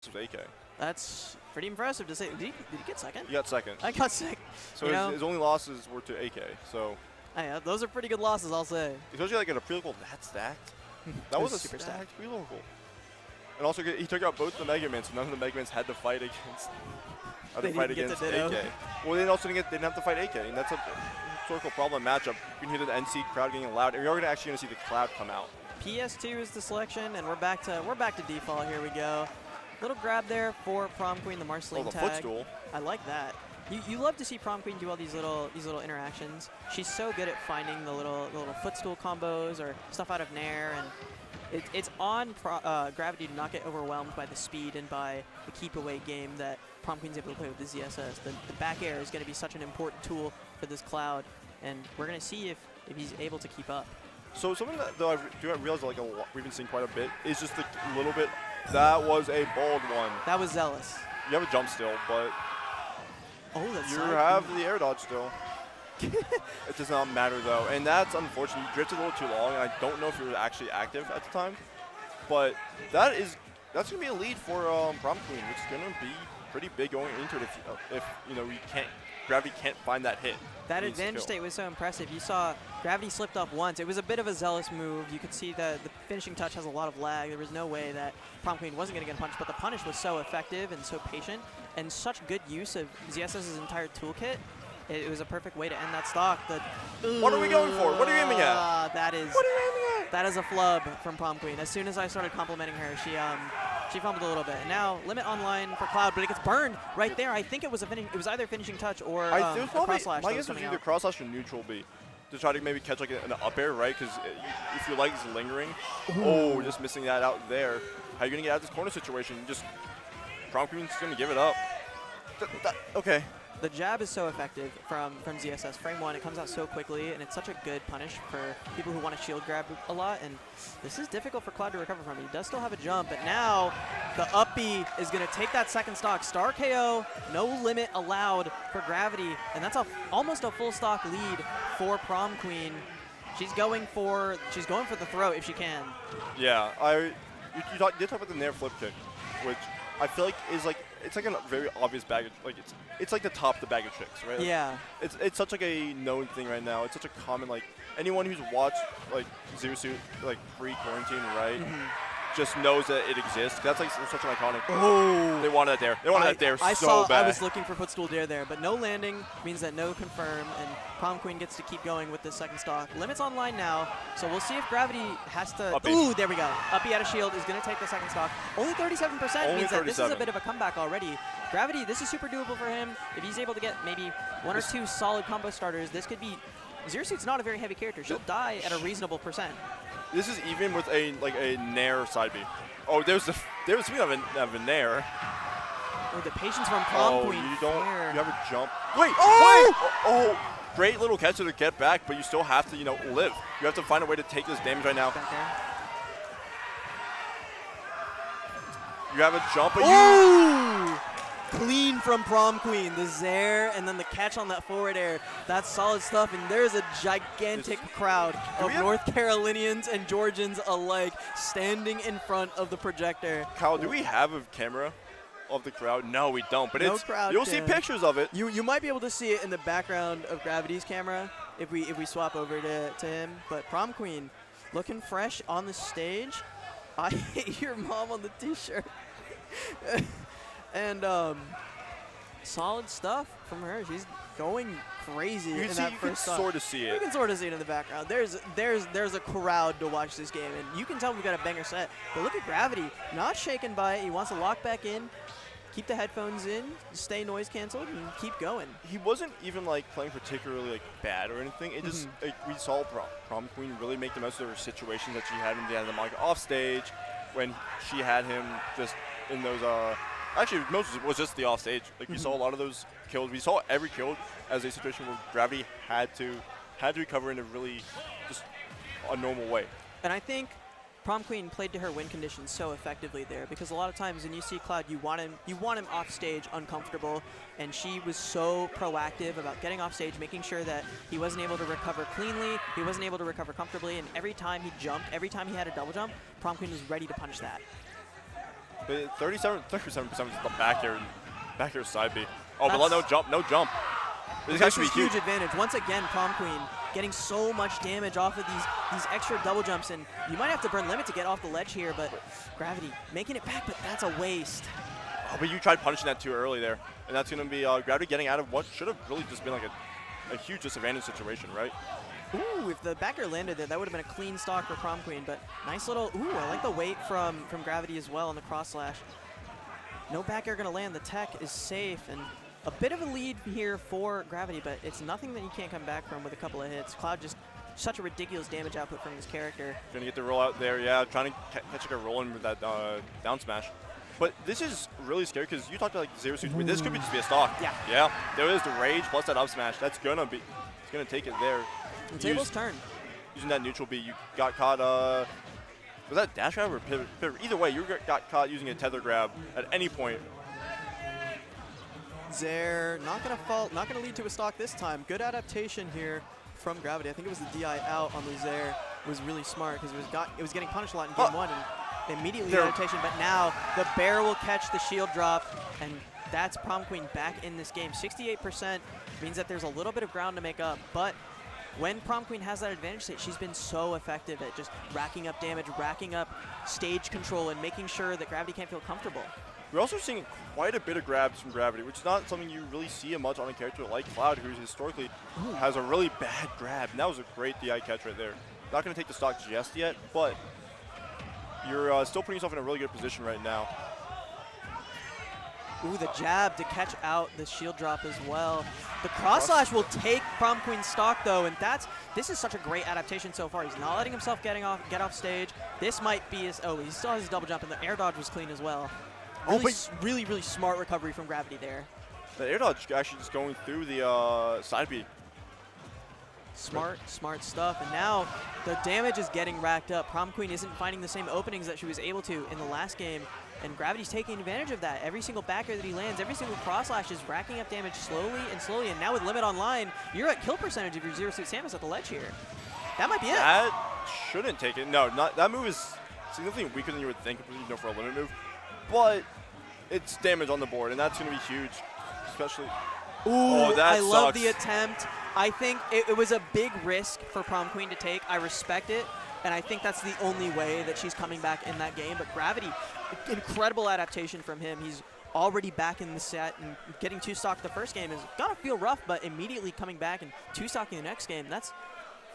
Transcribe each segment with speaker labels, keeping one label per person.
Speaker 1: was AK.
Speaker 2: That's pretty impressive to say. Did he get second?
Speaker 1: He got second.
Speaker 2: I got second.
Speaker 1: So his only losses were to AK. So.
Speaker 2: Yeah, those are pretty good losses, I'll say.
Speaker 1: Especially like in a pre-local that stacked. That was a super stacked pre-local. And also he took out both the Mega Men, so none of the Mega Men had to fight against. AK. Well, they also didn't have to fight AK, and that's a historical problem matchup. You can hear the NC crowd getting loud, and you're actually going to see the cloud come out.
Speaker 2: PS2 is the selection, and we're back to default. Here we go. Little grab there for Prom Queen, the Marceline
Speaker 1: the
Speaker 2: tag.
Speaker 1: Footstool.
Speaker 2: I like that. You love to see Prom Queen do all these little interactions. She's so good at finding the little footstool combos or stuff out of nair, and it's on GRAvITy to not get overwhelmed by the speed and by the keep away game that Prom Queen's able to play with the ZSS. The back air is going to be such an important tool for this cloud, and we're going to see if he's able to keep up.
Speaker 1: So something that though I realize like we've been seeing quite a bit is just a little bit. That was a bold one.
Speaker 2: That was zealous.
Speaker 1: You have a jump still, but
Speaker 2: that's
Speaker 1: you have the air dodge still. It does not matter though, and that's unfortunate. You drifted a little too long, and I don't know if you were actually active at the time. But that's gonna be a lead for Prom Queen, which is gonna be pretty big going into it if GRAvITy can't find that hit.
Speaker 2: That advantage state was so impressive. You saw GRAvITy slipped up once. It was a bit of a zealous move. You could see the finishing touch has a lot of lag. There was no way that Prom Queen wasn't going to get a punish, but the punish was so effective and so patient and such good use of ZSS's entire toolkit. It was a perfect way to end that stock.
Speaker 1: What are we going for? What are you aiming at?
Speaker 2: What are you aiming at? That is a flub from Prom Queen. As soon as I started complimenting her, she fumbled a little bit. And now limit online for Cloud, but it gets burned right there. I think it was either finishing touch or a cross slash.
Speaker 1: My guess was either cross slash or neutral B to try to maybe catch like an up air, right? Because if your leg is lingering, just missing that out there. How are you gonna get out of this corner situation? Prom Queen's gonna give it up. Okay.
Speaker 2: The jab is so effective from ZSS. Frame 1, it comes out so quickly, and it's such a good punish for people who want to shield grab a lot. And this is difficult for Cloud to recover from. He does still have a jump, but now the up B is going to take that second stock. Star KO, no limit allowed for GRAvITy, and that's almost a full stock lead for Prom Queen. She's going for the throw if she can.
Speaker 1: Yeah, you did talk about the nair flip kick, which I feel like is like it's like a very obvious bag of, like it's like the top of the bag of tricks, right?
Speaker 2: Yeah.
Speaker 1: It's such like a known thing right now. It's such a common, like anyone who's watched like Zero Suit like pre-quarantine, right? Just knows that it exists. That's like such an iconic.
Speaker 2: Oh.
Speaker 1: They wanted that dare. They wanted that dare so bad.
Speaker 2: I was looking for footstool dare there, but no landing means that no confirm, and Prom Queen gets to keep going with this second stock. Limits online now, so we'll see if GRAvITy has to. Ooh, there we go. Uppy out of shield is going to take the second stock. Only 37% means that this is a bit of a comeback already. GRAvITy, this is super doable for him. If he's able to get maybe one or two solid combo starters, this could be. Zero Suit's not a very heavy character. She'll die at a reasonable percent.
Speaker 1: This is even with a nair side B. Oh, there's speaking of a nair.
Speaker 2: Oh, the patience from Prom Queen.
Speaker 1: You have a jump. Wait, wait! Oh, great little catch to get back, but you still have to, live. You have to find a way to take this damage right now. You have a jump, but
Speaker 2: clean from Prom Queen. The Zaire and then the catch on that forward air. That's solid stuff. And there's a gigantic crowd of North Carolinians and Georgians alike standing in front of the projector.
Speaker 1: Kyle, do we have a camera of the crowd? No, we don't. But you'll see pictures of it.
Speaker 2: You might be able to see it in the background of GRAviTy's camera if we swap over to him. But Prom Queen looking fresh on the stage. I hate your mom on the t-shirt. And solid stuff from her. She's going crazy in that first stock.
Speaker 1: You can sort of see it.
Speaker 2: You can sort of see it in the background. There's a crowd to watch this game, and you can tell we've got a banger set. But look at GRAvITy, not shaken by it. He wants to lock back in, keep the headphones in, stay noise canceled, and keep going.
Speaker 1: He wasn't even playing particularly bad or anything. It just we saw Prom Queen really make the most of her situations that she had him the mic off stage when she had him just in those actually, most was just the offstage. We saw a lot of those kills. We saw every kill as a situation where GRAvITy had to recover in a really just a normal way.
Speaker 2: And I think Prom Queen played to her win conditions so effectively there, because a lot of times when you see Cloud, you want him off stage uncomfortable, and she was so proactive about getting off stage, making sure that he wasn't able to recover cleanly, he wasn't able to recover comfortably, and every time he jumped, every time he had a double jump, Prom Queen was ready to punish that.
Speaker 1: But 37% is the back air side B. Oh, but no jump, no jump. This
Speaker 2: This
Speaker 1: is
Speaker 2: is huge advantage. Once again, Prom Queen getting so much damage off of these extra double jumps, and you might have to burn limit to get off the ledge here, but GRAvITy making it back, but that's a waste.
Speaker 1: Oh, but you tried punishing that too early there, and that's going to be GRAvITy getting out of what should have really just been like a huge disadvantage situation, right?
Speaker 2: Ooh, if the back air landed there, that would have been a clean stock for Prom Queen, but nice little, ooh, I like the weight from GRAvITy as well on the cross slash. No back air going to land, the tech is safe, and a bit of a lead here for GRAvITy, but it's nothing that you can't come back from with a couple of hits. Cloud just such a ridiculous damage output from this character.
Speaker 1: Going to get the roll out there, yeah, trying to catch like a roll in with that down smash. But this is really scary because you talked about like Zero Suit. This could just be a stock.
Speaker 2: Yeah.
Speaker 1: Yeah, there is the rage plus that up smash. That's going to be, it's going to take it there.
Speaker 2: The table's turn.
Speaker 1: Using that neutral B, you got caught, was that dash grab or pivot? Either way, you got caught using a tether grab at any point.
Speaker 2: Zaire not going to fall, not going to lead to a stock this time. Good adaptation here from GRAvITy. I think it was the DI out on the Zaire was really smart because it was getting punished a lot in game one and immediately the adaptation. But now the bear will catch the shield drop, and that's Prom Queen back in this game. 68% means that there's a little bit of ground to make up, but when Prom Queen has that advantage state, she's been so effective at just racking up damage, racking up stage control, and making sure that GRAvITy can't feel comfortable.
Speaker 1: We're also seeing quite a bit of grabs from GRAvITy, which is not something you really see much on a character like Cloud, who historically has a really bad grab. And that was a great DI catch right there. Not going to take the stock just yet, but you're still putting yourself in a really good position right now.
Speaker 2: Ooh, the jab to catch out the shield drop as well. The cross slash will take Prom Queen's stock though, and this is such a great adaptation so far. He's not letting himself get off stage. This might be his, oh, he still has his double jump, and the air dodge was clean as well. Really, really smart recovery from GRAvITy there.
Speaker 1: The air dodge actually just going through the side B.
Speaker 2: Smart stuff, and now the damage is getting racked up. Prom Queen isn't finding the same openings that she was able to in the last game, and GRAviTy's taking advantage of that. Every single back air that he lands, every single cross slash is racking up damage slowly, and now with limit online, you're at kill percentage if you're Zero Suit Samus at the ledge here. That might be it.
Speaker 1: That shouldn't take it. No, that move is significantly weaker than you would think, for a limit move, but it's damage on the board, and that's going to be huge, especially.
Speaker 2: Ooh,
Speaker 1: that
Speaker 2: I love
Speaker 1: sucks.
Speaker 2: the attempt. I think it was a big risk for Prom Queen to take. I respect it, and I think that's the only way that she's coming back in that game. But GRAvITy, incredible adaptation from him. He's already back in the set, and getting two stock the first game is gonna feel rough, but immediately coming back and two stocking the next game, that's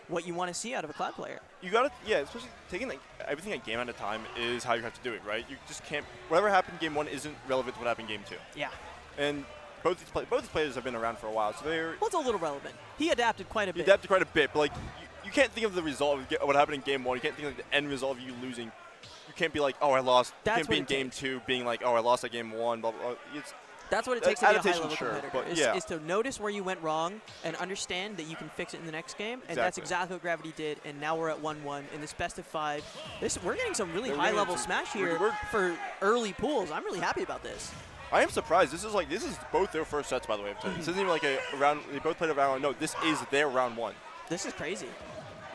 Speaker 2: what you want to see out of a Cloud player.
Speaker 1: You gotta, yeah, especially taking like everything a game at a time is how you have to do it, right? You just can't, whatever happened in game one isn't relevant to what happened in game two.
Speaker 2: Yeah.
Speaker 1: And both these players have been around for a while, so they're.
Speaker 2: Well, it's a little relevant. He adapted quite a bit.
Speaker 1: He adapted quite a bit, but like you can't think of the result of what happened in game one. You can't think of the end result of you losing. You can't be like, oh, I lost. You can't be in game two being like, oh, I lost at game one. Blah blah.
Speaker 2: That's what it takes to be a high-level
Speaker 1: competitor,
Speaker 2: competitor, is to notice where you went wrong and understand that you can fix it in the next game, and that's exactly what GRAvITy did, and now we're at 1-1 in this best of 5. We're getting some really high-level Smash here for early pools. I'm really happy about this.
Speaker 1: I am surprised. This is both their first sets, by the way. This isn't even like a round. They both played a round one. No, this is their round one.
Speaker 2: This is crazy.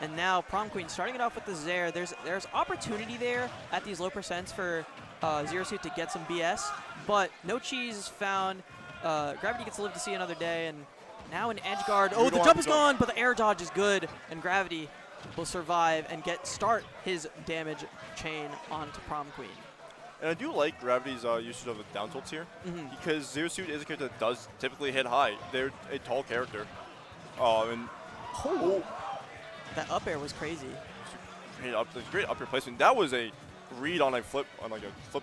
Speaker 2: And now Prom Queen starting it off with the Zaire. There's opportunity there at these low percents for Zero Suit to get some BS, but no cheese is found. GRAvITy gets to live to see another day, and now an edge guard. Oh, the jump is gone, but the air dodge is good, and GRAvITy will survive and start his damage chain onto Prom Queen.
Speaker 1: And I do like GRAviTy's usage of the down tilts here, because Zero Suit is a character that does typically hit high. They're a tall character.
Speaker 2: That up air was crazy.
Speaker 1: Great up air placement. That was a read on a flip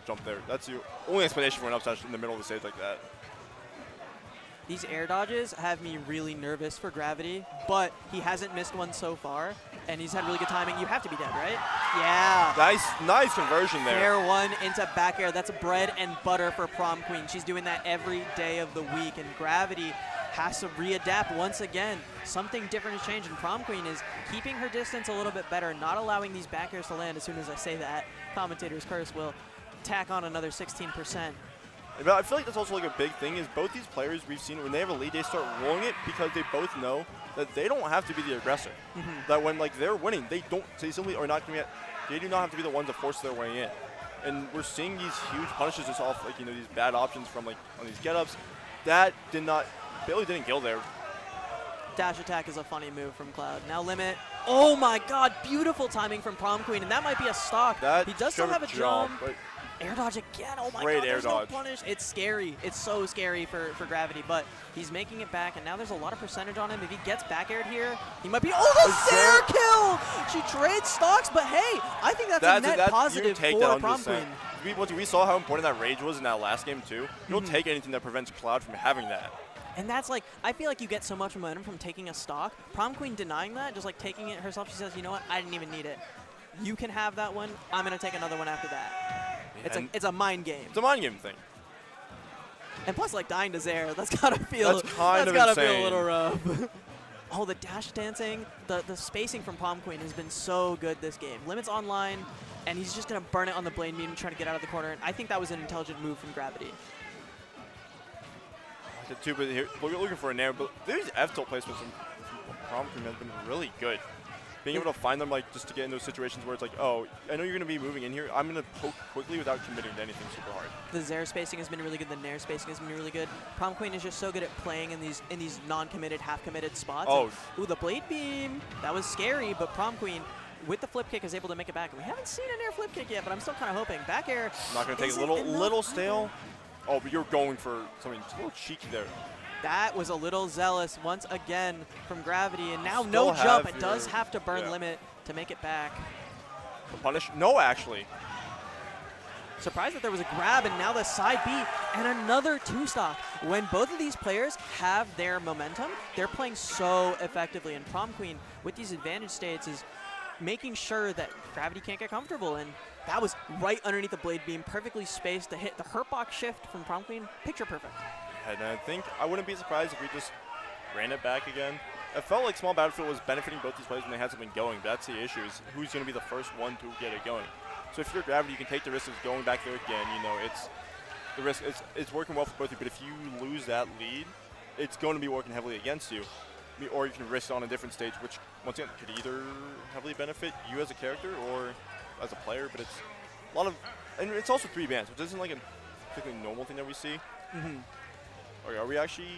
Speaker 1: jump there. That's the only explanation for an up smash in the middle of the stage like that.
Speaker 2: These air dodges have me really nervous for GRAvITy, but he hasn't missed one so far, and he's had really good timing. You have to be dead, right? Yeah.
Speaker 1: Nice conversion there.
Speaker 2: Fair one into back air. That's bread and butter for Prom Queen. She's doing that every day of the week, and GRAvITy has to readapt once again. Something different has changed, and Prom Queen is keeping her distance a little bit better, not allowing these back airs to land. As soon as I say that, commentator's curse will tack on another 16%.
Speaker 1: But I feel like that's also like a big thing is both these players we've seen when they have a lead, they start rolling it because they both know that they don't have to be the aggressor. That when like they're winning, they simply are not going to. They do not have to be the ones that force their way in. And we're seeing these huge punishes just off, like, these bad options from, like, on these get-ups. That Bailey didn't kill there.
Speaker 2: Dash attack is a funny move from Cloud. Now Limit. Oh my god, beautiful timing from Prom Queen, and that might be a stock.
Speaker 1: That
Speaker 2: he does still have a jump.
Speaker 1: But
Speaker 2: Air dodge again. Oh my
Speaker 1: great
Speaker 2: god,
Speaker 1: air
Speaker 2: there's
Speaker 1: dodge.
Speaker 2: no punish. It's scary. It's so scary for GRAvITy, but he's making it back, and now there's a lot of percentage on him. If he gets back aired here, he might be. Oh, the Zare kill! She trades stocks, but hey, I think that's a net positive for Prom Queen.
Speaker 1: We saw how important that rage was in that last game too. You'll take anything that prevents Cloud from having that.
Speaker 2: And that's like, I feel like you get so much momentum from taking a stock. Prom Queen denying that, just like taking it herself, she says, you know what, I didn't even need it. You can have that one, I'm gonna take another one after that. It's a mind game.
Speaker 1: It's a mind game thing.
Speaker 2: And plus, like, dying to Zare, that's gotta feel
Speaker 1: feel
Speaker 2: a little rough. Oh, the dash dancing, the spacing from Prom Queen has been so good this game. Limit's online, and he's just gonna burn it on the Blade Beam and try to get out of the corner. And I think that was an intelligent move from GRAvITy.
Speaker 1: Too, but here, we're looking for a nair, but these F-tilt placements from Prom Queen has been really good. Being able to find them, like, just to get in those situations where it's like, oh, I know you're going to be moving in here. I'm going to poke quickly without committing to anything super hard.
Speaker 2: The Zare spacing has been really good. The nair spacing has been really good. Prom Queen is just so good at playing in these non-committed, half-committed spots.
Speaker 1: Oh.
Speaker 2: And, ooh, the Blade Beam. That was scary, but Prom Queen, with the flip kick, is able to make it back. And we haven't seen an air flip kick yet, but I'm still kind of hoping. Back air.
Speaker 1: Not going to take a little stale. Oh, but you're going for something a little cheeky there.
Speaker 2: That was a little zealous once again from GRAvITy, and now no jump. It does have to burn Limit to make it back.
Speaker 1: The punish? No, actually.
Speaker 2: Surprised that there was a grab, and now the side B, and another two-stock. When both of these players have their momentum, they're playing so effectively, and Prom Queen, with these advantage states, is making sure that GRAvITy can't get comfortable, and that was right underneath the Blade Beam, perfectly spaced to hit the hurtbox shift from Prom Queen. Picture perfect.
Speaker 1: And I think I wouldn't be surprised if we just ran it back again. It felt like Small Battlefield was benefiting both these players when they had something going. That's the issue, is who's going to be the first one to get it going. So if you're GRAvITy, you can take the risk of going back there again. It's the risk. It's working well for both of you, but if you lose that lead, it's going to be working heavily against you. Or you can risk on a different stage, which once again could either heavily benefit you as a character or as a player. But it's a lot of, and it's also 3 bans, which isn't like a particularly normal thing that we see. Are we actually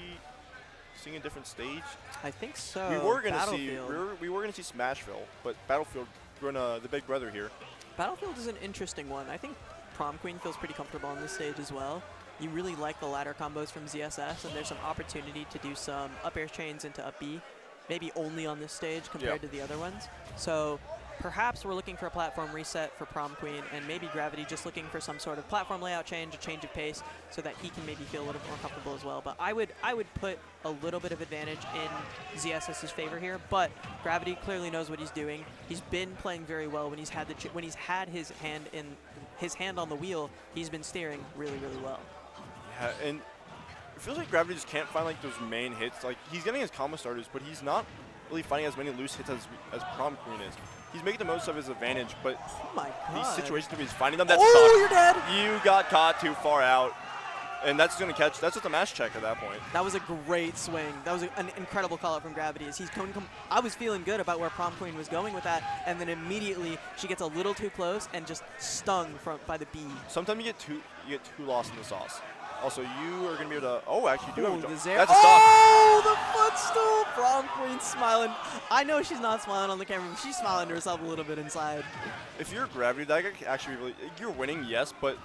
Speaker 1: seeing a different stage?
Speaker 2: I think so.
Speaker 1: We were gonna see Smashville, but Battlefield, we're the big brother here.
Speaker 2: Battlefield is an interesting one. I think Prom Queen feels pretty comfortable on this stage as well. You really like the ladder combos from ZSS, and there's some opportunity to do some up air chains into up B, maybe only on this stage compared to the other ones. So perhaps we're looking for a platform reset for Prom Queen, and maybe GRAvITy just looking for some sort of platform layout change, a change of pace, so that he can maybe feel a little more comfortable as well. But I would put a little bit of advantage in ZSS's favor here, but GRAvITy clearly knows what he's doing. He's been playing very well when he's had his hand on the wheel. He's been steering really, really well.
Speaker 1: Yeah, and it feels like GRAvITy just can't find like those main hits. Like, he's getting his combo starters, but he's not really finding as many loose hits as Prom Queen is. He's making the most of his advantage, but these situations where he's finding them, that's
Speaker 2: you're dead.
Speaker 1: You got caught too far out, and that's going to catch. That's just a match check at that point.
Speaker 2: That was a great swing. That was an incredible call out from GRAvITy. As I was feeling good about where Prom Queen was going with that, and then immediately she gets a little too close and just stung by the B.
Speaker 1: Sometimes you get too lost in the sauce. Also, you are going to be able to. Oh, actually, you do have a jump.
Speaker 2: That's a stop. Oh, the footstool. Prom Queen smiling. I know she's not smiling on the camera, but she's smiling to herself a little bit inside.
Speaker 1: If you're GRAvITy, that could actually really. You're winning, yes, but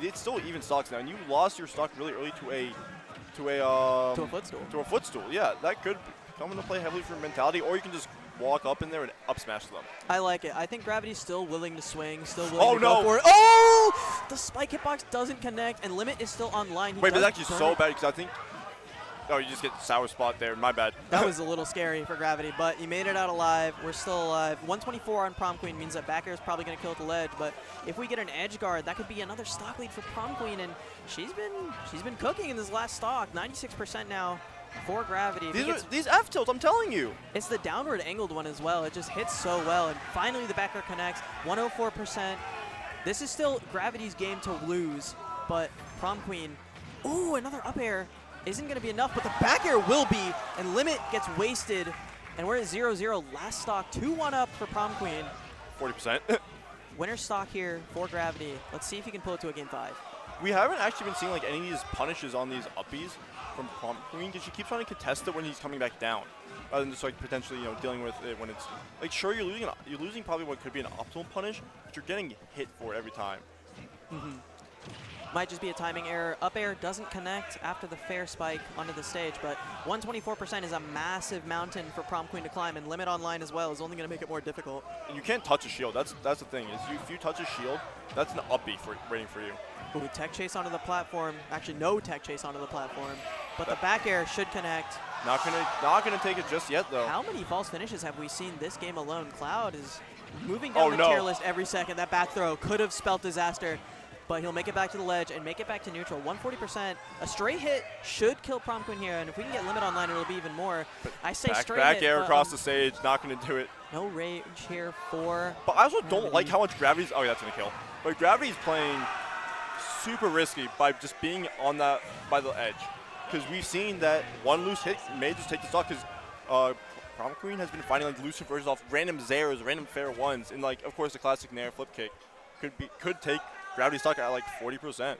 Speaker 1: it's still even stocks now, and you lost your stock really early to a footstool. To a footstool, yeah. That could come into play heavily for mentality, or you can just walk up in there and up smash them.
Speaker 2: I like it. I think GRAviTy's still willing to swing, still willing to go for it.
Speaker 1: Oh!
Speaker 2: The spike hitbox doesn't connect, and Limit is still online.
Speaker 1: Wait, but that's actually so bad, because I think... Oh, you just get sour spot there. My bad.
Speaker 2: That was a little scary for GRAvITy, but you made it out alive. We're still alive. 124 on Prom Queen means that back air is probably going to kill at the ledge, but if we get an edge guard, that could be another stock lead for Prom Queen, and she's been cooking in this last stock. 96% now for GRAvITy.
Speaker 1: These F tilts, I'm telling you.
Speaker 2: It's the downward angled one as well. It just hits so well, and finally the back air connects. 104%. This is still GRAviTy's game to lose, but Prom Queen, ooh, another up air isn't going to be enough, but the back air will be, and Limit gets wasted, and we're at 0-0. Last stock, 2-1 up for Prom Queen.
Speaker 1: 40%.
Speaker 2: winner stock here for GRAvITy. Let's see if he can pull it to a game 5.
Speaker 1: We haven't actually been seeing like any of these punishes on these uppies from Prom Queen because she keeps trying to contest it when he's coming back down, rather than just like potentially dealing with it when it's like sure you're losing probably what could be an optimal punish, but you're getting hit for it every time.
Speaker 2: Might just be a timing error. Up air doesn't connect after the fair spike onto the stage, but 124% is a massive mountain for Prom Queen to climb, and limit online as well is only going to make it more difficult.
Speaker 1: And you can't touch a shield. That's the thing. Is if you touch a shield, that's an uppie waiting for you.
Speaker 2: Ooh, tech chase onto the platform. Actually, no tech chase onto the platform, but the back air should connect.
Speaker 1: Not gonna take it just yet though.
Speaker 2: How many false finishes have we seen this game alone? Cloud is moving down the tier list every second. That back throw could have spelled disaster. But he'll make it back to the ledge and make it back to neutral. 140%. A straight hit should kill Prom Queen here, and if we can get limit online, it'll be even more. But I say straight hit.
Speaker 1: Back air across the stage, not going to do it.
Speaker 2: No rage here for.
Speaker 1: But I also don't like how much GRAviTy's. Oh, yeah, that's going to kill. But GRAviTy's playing super risky by just being on that by the edge, because we've seen that one loose hit may just take the stock. Because Prom Queen has been finding like loose conversions off random zeros, random fair ones, and like of course the classic Nair flip kick could take GRAvITy stuck at like 40%.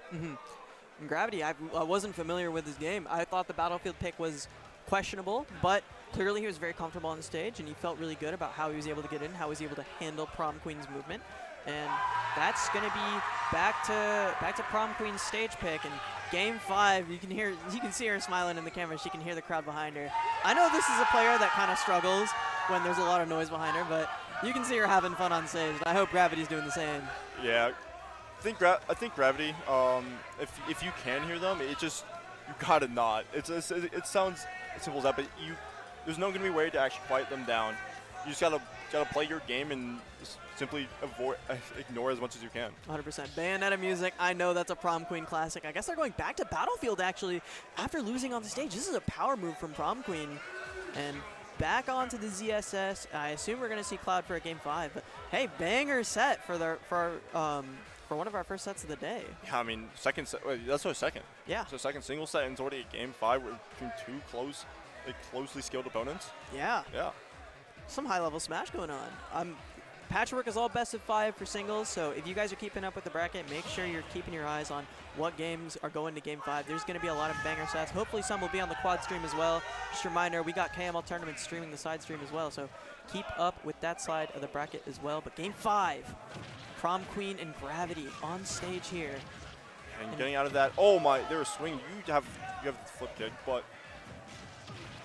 Speaker 2: GRAvITy, I wasn't familiar with his game. I thought the battlefield pick was questionable, but clearly he was very comfortable on the stage, and he felt really good about how he was able to get in, how he was able to handle Prom Queen's movement. And that's going to be back to Prom Queen's stage pick. And game 5, you can see her smiling in the camera. She can hear the crowd behind her. I know this is a player that kind of struggles when there's a lot of noise behind her, but you can see her having fun on stage. I hope GRAviTy's doing the same.
Speaker 1: Yeah. I think GRAvITy, if you can hear them, you gotta not. It sounds as simple as that, but there's no gonna be a way to actually quiet them down. You just gotta play your game and just simply ignore as much as you can.
Speaker 2: 100%. Bayonetta music. I know that's a Prom Queen classic. I guess they're going back to Battlefield actually after losing on the stage. This is a power move from Prom Queen, and back onto the ZSS. I assume we're gonna see Cloud for a game 5, but hey, banger set for one of our first sets of the day.
Speaker 1: Yeah, I mean, second set. That's our second.
Speaker 2: Yeah.
Speaker 1: So second single set, and it's already a game 5 between two closely skilled opponents.
Speaker 2: Yeah.
Speaker 1: Yeah.
Speaker 2: Some high-level smash going on. Patchwork is all best of 5 for singles, so if you guys are keeping up with the bracket, make sure you're keeping your eyes on what games are going to game 5. There's going to be a lot of banger sets. Hopefully some will be on the quad stream as well. Just a reminder, we got KML Tournament streaming the side stream as well, so keep up with that side of the bracket as well. But game 5. Prom Queen and GRAvITy on stage here.
Speaker 1: And getting out of that, oh my, they're a swing. You have the flip kick, but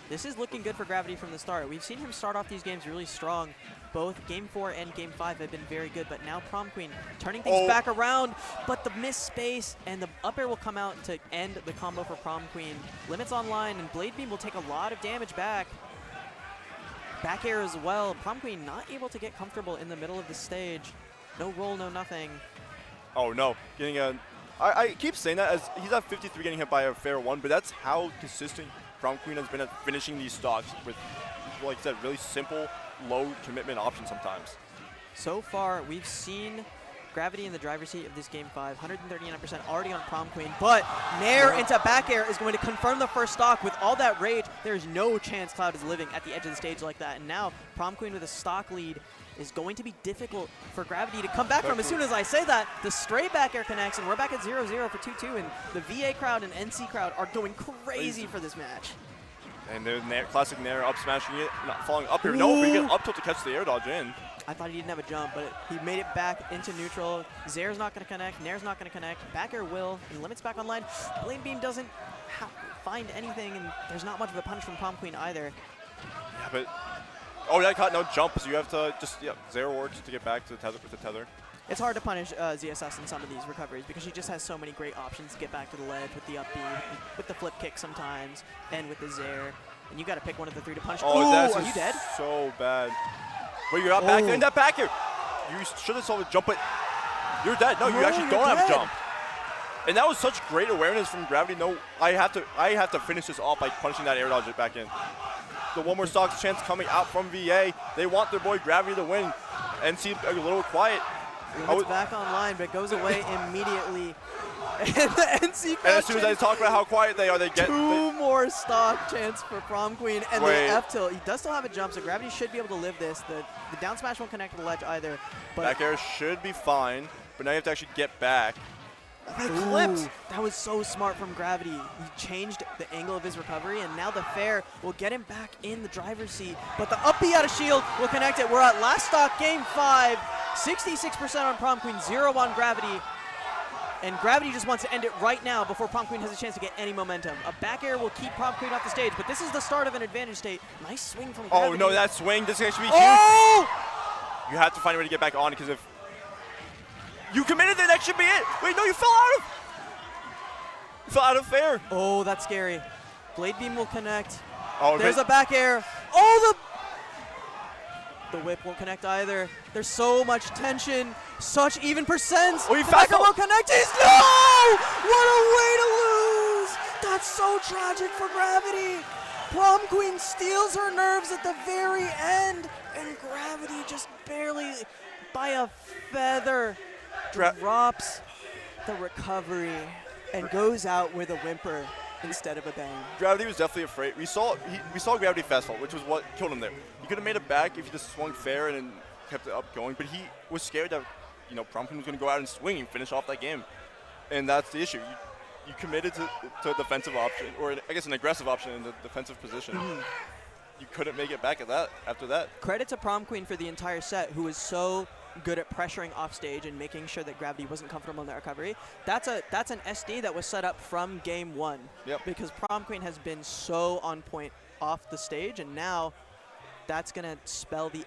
Speaker 2: this is looking good for GRAvITy from the start. We've seen him start off these games really strong. Both game 4 and game 5 have been very good, but now Prom Queen turning things back around, but the missed space and the up air will come out to end the combo for Prom Queen. Limits online, and Blade Beam will take a lot of damage back. Back air as well. Prom Queen not able to get comfortable in the middle of the stage. No roll, no nothing.
Speaker 1: Oh no, getting a. I keep saying that as he's at 53 getting hit by a fair one, but that's how consistent Prom Queen has been at finishing these stocks with, like I said, really simple, low commitment options sometimes.
Speaker 2: So far, we've seen GRAvITy in the driver's seat of this game 5, 139% already on Prom Queen, but Nair into back air is going to confirm the first stock. With all that rage, there's no chance Cloud is living at the edge of the stage like that. And now Prom Queen with a stock lead is going to be difficult for GRAvITy to come back from. As soon as I say that, the straight back air connects, and we're back at 0-0 for 2-2, and the VA crowd and NC crowd are going crazy for this match.
Speaker 1: And the classic Nair up smashing it, not falling up here. No, but you get up tilt to catch the air dodge in.
Speaker 2: I thought he didn't have a jump, but he made it back into neutral. Zair's not going to connect, Nair's not going to connect, back air will, and limits back online. Blade Beam doesn't find anything, and there's not much of a punish from Prom Queen either.
Speaker 1: Yeah, but oh, that caught no jump, so you have to just, Zair works to get back to the tether with the tether.
Speaker 2: It's hard to punish ZSS in some of these recoveries because she just has so many great options to get back to the ledge with the up B, with the flip kick sometimes, and with the Zair. And you got to pick one of the 3 to punish.
Speaker 1: Oh, that's
Speaker 2: are you dead?
Speaker 1: So bad. But you're not back in that back here. You should have saw the jump, but you're dead. No, you actually don't have a jump. And that was such great awareness from GRAvITy. No, I have to finish this off by punishing that air dodge back in. The one more stocks chance coming out from VA. They want their boy GRAvITy to win. NC a little quiet.
Speaker 2: It's back online, but goes away immediately. And the NC crowd
Speaker 1: And as soon as I talk about how quiet they are, they get...
Speaker 2: two more stock chance for Prom Queen. And
Speaker 1: Wait.
Speaker 2: the F tilt, he does still have a jump, so GRAvITy should be able to live this. The down smash won't connect to the ledge either. But
Speaker 1: Back air should be fine, but now you have to actually get back.
Speaker 2: They clipped. That was so smart from GRAvITy. He changed the angle of his recovery, and now the fair will get him back in the driver's seat. But the up B out of shield will connect it. We're at last stock, game 5. 66% on Prom Queen, 0 on GRAvITy. And GRAvITy just wants to end it right now before Prom Queen has a chance to get any momentum. A back air will keep Prom Queen off the stage, but this is the start of an advantage state. Nice swing from GRAvITy.
Speaker 1: Oh, no, that swing, this is actually huge.
Speaker 2: Oh!
Speaker 1: You have to find a way to get back on, because if you committed, then that should be it. Wait, no, you fell out of fair.
Speaker 2: Oh, that's scary. Blade Beam will connect.
Speaker 1: Oh,
Speaker 2: There's a back air. Oh, the whip won't connect either. There's so much tension, such even percents.
Speaker 1: Oh, he
Speaker 2: the back air
Speaker 1: fell.
Speaker 2: won't connect. No! What a way to lose! That's so tragic for GRAvITy. Prom Queen steals her nerves at the very end, and GRAvITy just barely, by a feather, drops the recovery and goes out with a whimper instead of a bang.
Speaker 1: GRAvITy was definitely afraid. We saw GRAvITy fast fall, which was what killed him there. He could have made it back if he just swung fair and then kept it up going, but he was scared that, you know, Prom Queen was going to go out and swing and finish off that game. And that's the issue. You committed to a defensive option, or I guess an aggressive option in the defensive position. You couldn't make it back after that.
Speaker 2: Credit to Prom Queen for the entire set, who was so good at pressuring off stage and making sure that GRAvITy wasn't comfortable in that recovery. That's an SD that was set up from game 1.
Speaker 1: Yep.
Speaker 2: Because Prom Queen has been so on point off the stage, and now that's going to spell the